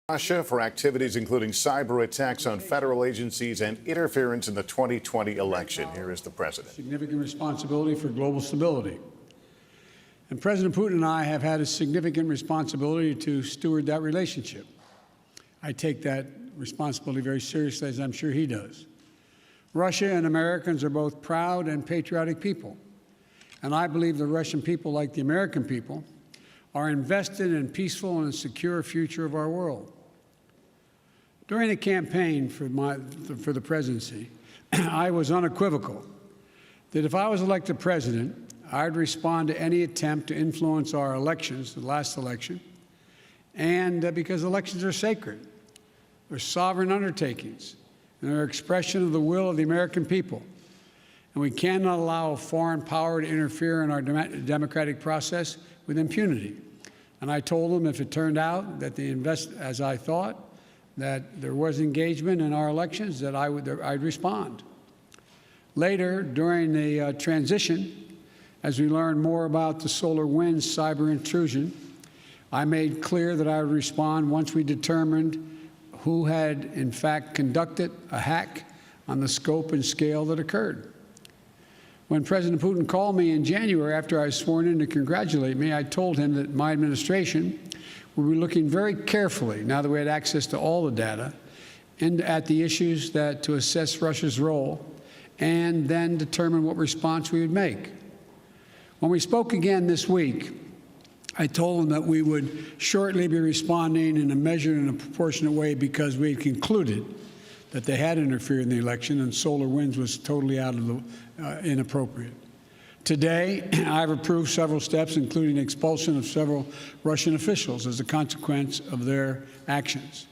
Russia for activities including cyber attacks on federal agencies and interference in the 2020 election. Here is the president. Significant responsibility for global stability. And President Putin and I have had a significant responsibility to steward that relationship. I take that responsibility very seriously, as I'm sure he does. Russia and Americans are both proud and patriotic people. And I believe the Russian people, like the American people, are invested in a peaceful and secure future of our world. During the campaign for the presidency, I was unequivocal that if I was elected president, I'd respond to any attempt to influence our elections, the last election, and because elections are sacred. They're sovereign undertakings, and they're an expression of the will of the American people. And we cannot allow a foreign power to interfere in our democratic process with impunity. And I told them if it turned out that they as I thought, that there was engagement in our elections, that I'd respond. Later, during the transition, as we learned more about the SOLARWINDS cyber intrusion, I made clear that I would respond once we determined who had, in fact, conducted a hack on the scope and scale that occurred. When President Putin called me in January after I was sworn in to congratulate me, I told him that my administration would be looking very carefully, now that we had access to all the data, at the issues to assess Russia's role and then determine what response we would make. When we spoke again this week, I told him that we would shortly be responding in a measured and a proportionate way because we had concluded that they had interfered in the election and SolarWinds was totally out of the inappropriate. Today, I've approved several steps, including expulsion of several Russian officials as a consequence of their actions.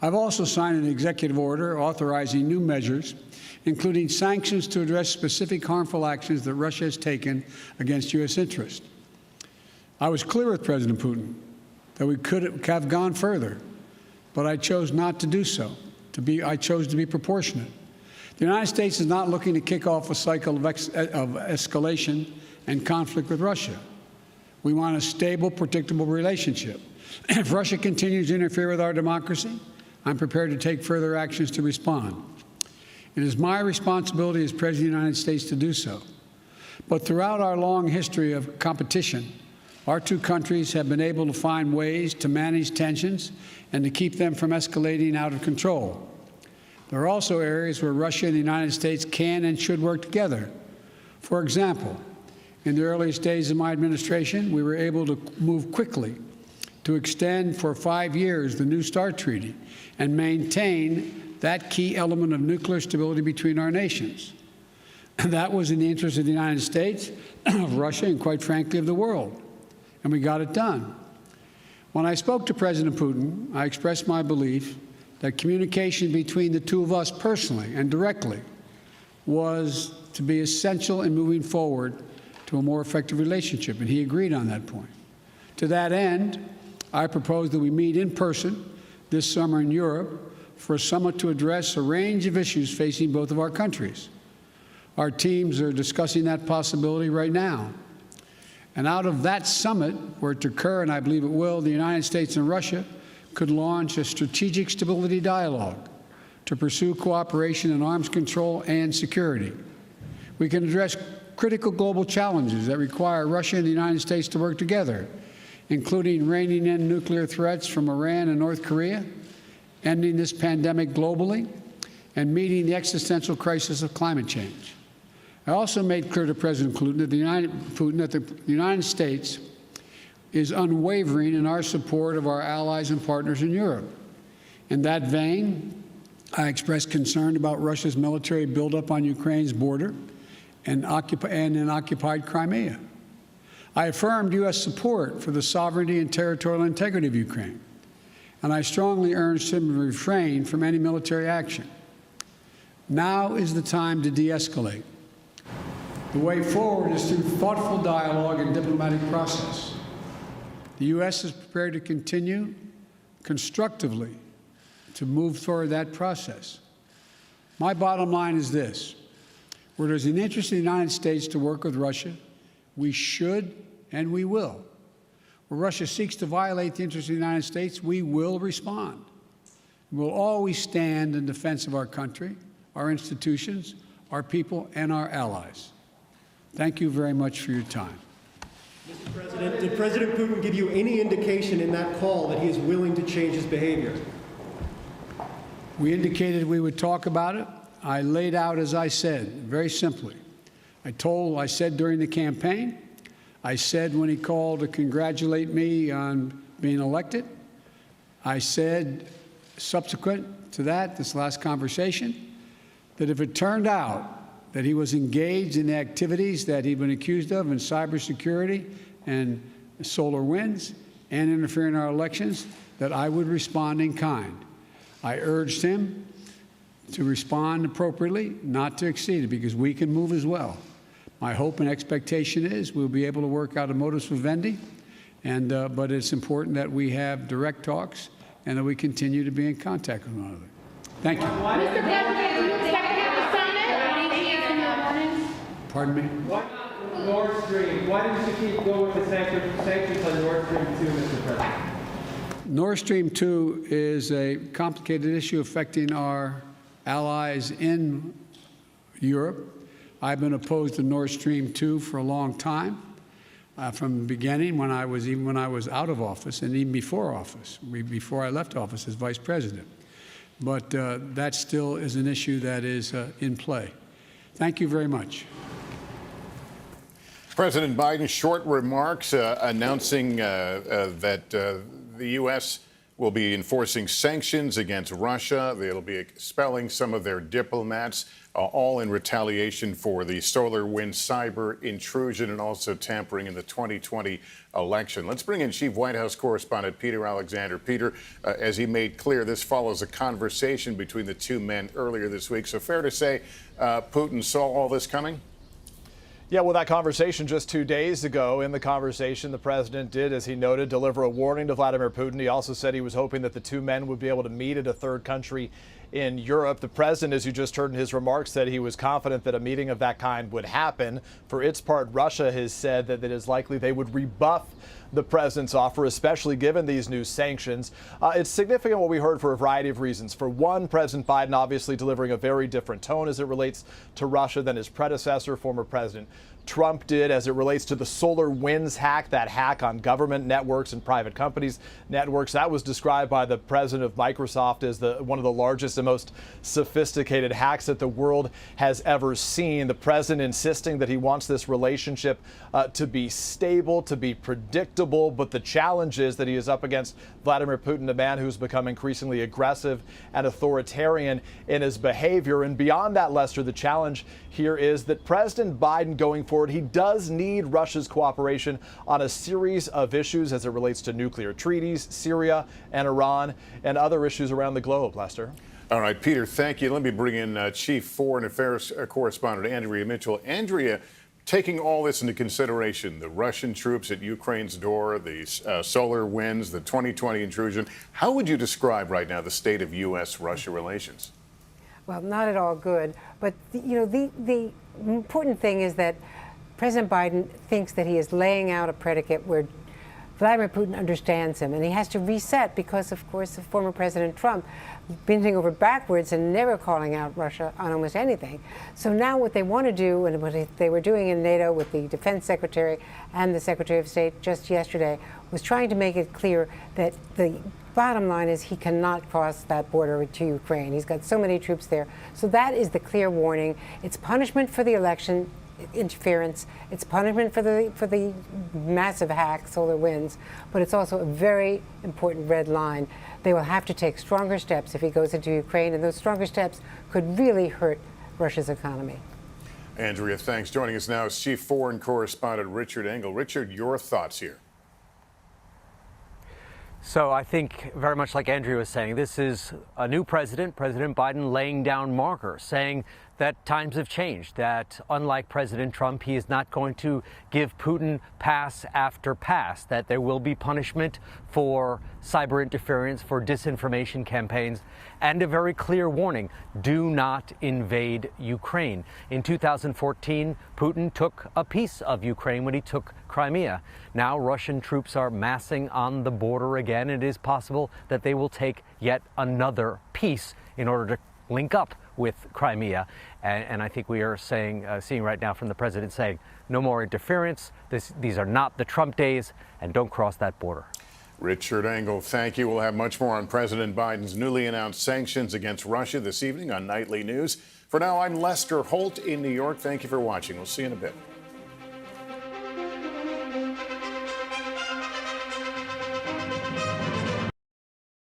I've also signed an executive order authorizing new measures, including sanctions to address specific harmful actions that Russia has taken against U.S. interests. I was clear with President Putin that we could have gone further, but I chose not to do so. I chose to be proportionate. The United States is not looking to kick off a cycle of escalation and conflict with Russia. We want a stable, predictable relationship. If Russia continues to interfere with our democracy, I'm prepared to take further actions to respond. It is my responsibility as President of the United States to do so. But throughout our long history of competition, our two countries have been able to find ways to manage tensions and to keep them from escalating out of control. There are also areas where Russia and the United States can and should work together. For example, in the earliest days of my administration, we were able to move quickly to extend for 5 years the New START Treaty and maintain that key element of nuclear stability between our nations. That was in the interest of the United States, of Russia, and quite frankly, of the world. And we got it done. When I spoke to President Putin, I expressed my belief that communication between the two of us personally and directly was to be essential in moving forward to a more effective relationship, and he agreed on that point. To that end, I propose that we meet in person this summer in Europe for a summit to address a range of issues facing both of our countries. Our teams are discussing that possibility right now. And out of that summit, were it to occur, and I believe it will, the United States and Russia could launch a strategic stability dialogue to pursue cooperation in arms control and security. We can address critical global challenges that require Russia and the United States to work together, including reining in nuclear threats from Iran and North Korea, ending this pandemic globally, and meeting the existential crisis of climate change. I also made clear to President Putin that the United States is unwavering in our support of our allies and partners in Europe. In that vein, I expressed concern about Russia's military buildup on Ukraine's border and in occupied Crimea. I affirmed U.S. support for the sovereignty and territorial integrity of Ukraine, and I strongly urged him to refrain from any military action. Now is the time to de-escalate. The way forward is through thoughtful dialogue and diplomatic process. The U.S. is prepared to continue constructively to move toward that process. My bottom line is this: where there's an interest in the United States to work with Russia, we should and we will. Where Russia seeks to violate the interests of the United States, we will respond. We will always stand in defense of our country, our institutions, our people, and our allies. Thank you very much for your time. Mr. President, did President Putin give you any indication in that call that he is willing to change his behavior? We indicated we would talk about it. I laid out, as I said, very simply. I said during the campaign, I said when he called to congratulate me on being elected, I said subsequent to that, this last conversation, that if it turned out that he was engaged in the activities that he'd been accused of in cybersecurity and SOLARWINDS and interfering in our elections, that I would respond in kind. I urged him to respond appropriately, not to exceed it, because we can move as well. My hope and expectation is we'll be able to work out a modus vivendi, but it's important that we have direct talks and that we continue to be in contact with one another. Thank you. Mr. President, do you expect to have the summit? Pardon me? Why not Nord Stream? Why didn't you keep going with the sanctions on Nord Stream 2, Mr. President? Nord Stream 2 is a complicated issue affecting our allies in Europe. I've been opposed to Nord Stream 2 for a long time, from the beginning, when I was out of office, and even before office, before I left office as vice president. But that still is an issue that is in play. Thank you very much. President Biden's short remarks announcing that the U.S. will be enforcing sanctions against Russia. They'll be expelling some of their diplomats, all in retaliation for the SolarWinds cyber intrusion and also tampering in the 2020 election. Let's bring in Chief White House Correspondent Peter Alexander. Peter, as he made clear, this follows a conversation between the two men earlier this week. So fair to say Putin saw all this coming? Yeah, well, that conversation just 2 days ago. In the conversation, the president did, as he noted, deliver a warning to Vladimir Putin. He also said he was hoping that the two men would be able to meet at a third country in Europe. The president, as you just heard in his remarks, said he was confident that a meeting of that kind would happen. For its part, Russia has said that it is likely they would rebuff the president's offer, especially given these new sanctions. It's significant what we heard for a variety of reasons. For one, President Biden obviously delivering a very different tone as it relates to Russia than his predecessor, former President Trump, did as it relates to the SolarWinds hack, that hack on government networks and private companies' networks. That was described by the president of Microsoft as one of the largest and most sophisticated hacks that the world has ever seen. The president insisting that he wants this relationship to be stable, to be predictable, but the challenge is that he is up against Vladimir Putin, a man who's become increasingly aggressive and authoritarian in his behavior. And beyond that, Lester, the challenge here is that President Biden going forward, he does need Russia's cooperation on a series of issues as it relates to nuclear treaties, Syria and Iran, and other issues around the globe. Lester. All right, Peter, thank you. Let me bring in Chief Foreign Affairs Correspondent Andrea Mitchell. Andrea, taking all this into consideration, the Russian troops at Ukraine's door, the SolarWinds, the 2020 intrusion, how would you describe right now the state of U.S.-Russia relations? Well, not at all good. But, the important thing is that President Biden thinks that he is laying out a predicate where Vladimir Putin understands him, and he has to reset because, of course, the former President Trump bending over backwards and never calling out Russia on almost anything. So now what they want to do, and what they were doing in NATO with the Defense Secretary and the Secretary of State just yesterday, was trying to make it clear that the bottom line is he cannot cross that border to Ukraine. He's got so many troops there. So that is the clear warning. It's punishment for the election interference. It's punishment for the massive hack, SolarWinds, but it's also a very important red line. They will have to take stronger steps if he goes into Ukraine, and those stronger steps could really hurt Russia's economy. Andrea, thanks. Joining us now is Chief Foreign Correspondent Richard Engel. Richard, your thoughts here? So I think very much like Andrea was saying, this is a new president, President Biden, laying down markers, saying that times have changed, that unlike President Trump, he is not going to give Putin pass after pass, that there will be punishment for cyber interference, for disinformation campaigns, and a very clear warning: do not invade Ukraine. In 2014, Putin took a piece of Ukraine when he took Crimea. Now Russian troops are massing on the border again. It is possible that they will take yet another piece in order to link up with Crimea. And I think we are seeing right now from the president saying, no more interference. These are not the Trump days, and don't cross that border. Richard Engel, thank you. We'll have much more on President Biden's newly announced sanctions against Russia this evening on Nightly News. For now, I'm Lester Holt in New York. Thank you for watching. We'll see you in a bit.